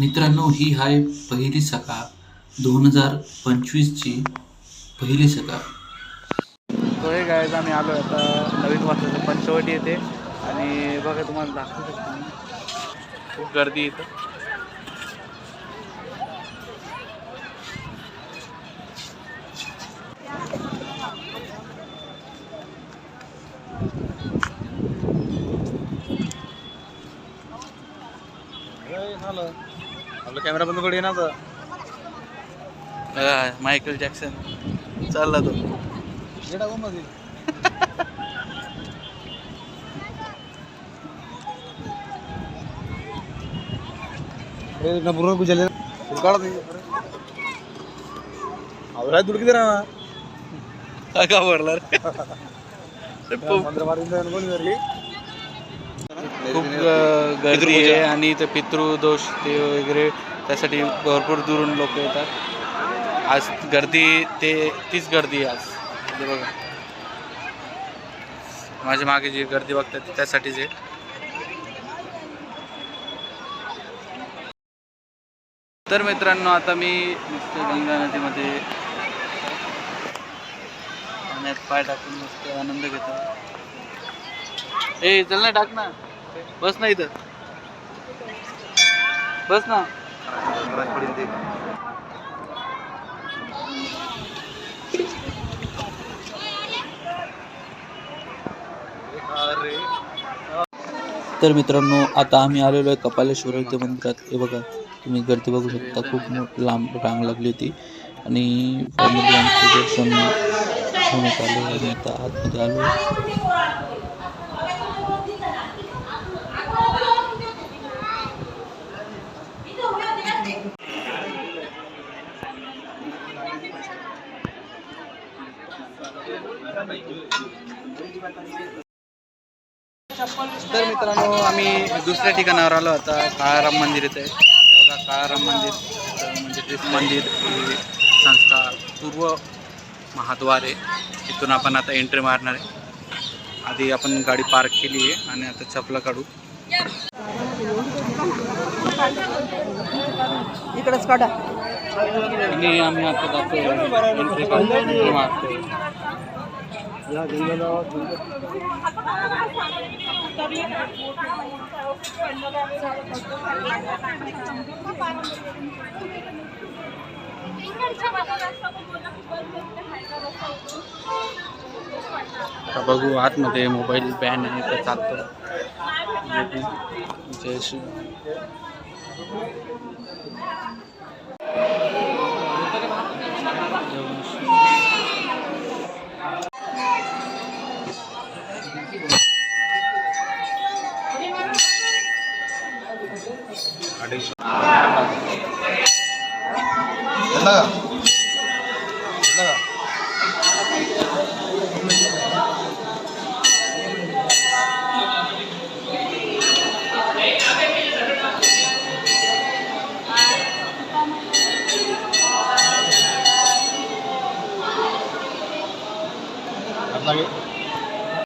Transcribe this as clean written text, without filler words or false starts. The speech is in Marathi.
मित्रांनो, ही आहे पहिली सकाळ 2025ची पहिली सकाळ. तो हे गायज आम्ही आलो आता नवीन वर्षाचं पंचवटी येते आणि बघा तुम्हाला दाखवू शकतो मी खूप गर्दी इथं. आपला कॅमेरा बंद पडे ना तर मायकल जॅक्सन चालला तो. पूर्ण गुजरले आवडा दुडकी दे ना का भरला खूप गर्दी आहे आणि इथं पितृदोष ते वगैरे त्यासाठी भरपूर दुरून लोक येतात. आज गर्दी तीच गर्दी आहे आज. हे बघा माझ्या मागे जी गर्दी बघतात त्यासाठीच आहे. तर मित्रांनो, आता मी नुसतं गंगा नदीमध्ये पाण्यात पाय टाकून मस्त आनंद घेतो. ए चल ना, टाक ना, बस ना इथं, बस ना. तर मित्रांनो, आता आम्ही आलेलो आहे कपालेश्वर मंदिरात. हे बघा, तुम्ही गर्दी बघू शकता. खूप लांब रांग लागली होती आणि फायनली आमचं दर्शन होण्यात आलं आणि आता आतमध्ये आलो. तर मित्रांनो, आम्ही दुसऱ्या ठिकाणावर आलो. आता काळाराम मंदिर येते. हे बघा, काळाराम मंदिर म्हणजे ते मंदिर ही संस्था पूर्व महाद्वार आहे. इथून आपण आता एंट्री मारणार आहे. आधी आपण गाडी पार्क केली आहे आणि आता चपला काढू. इकडेच काढा. आणि आम्ही आता जातो एंट्री मारतो. बघू आतमध्ये मोबाईल बॅन आहे तर चालतं. जय श्री लगे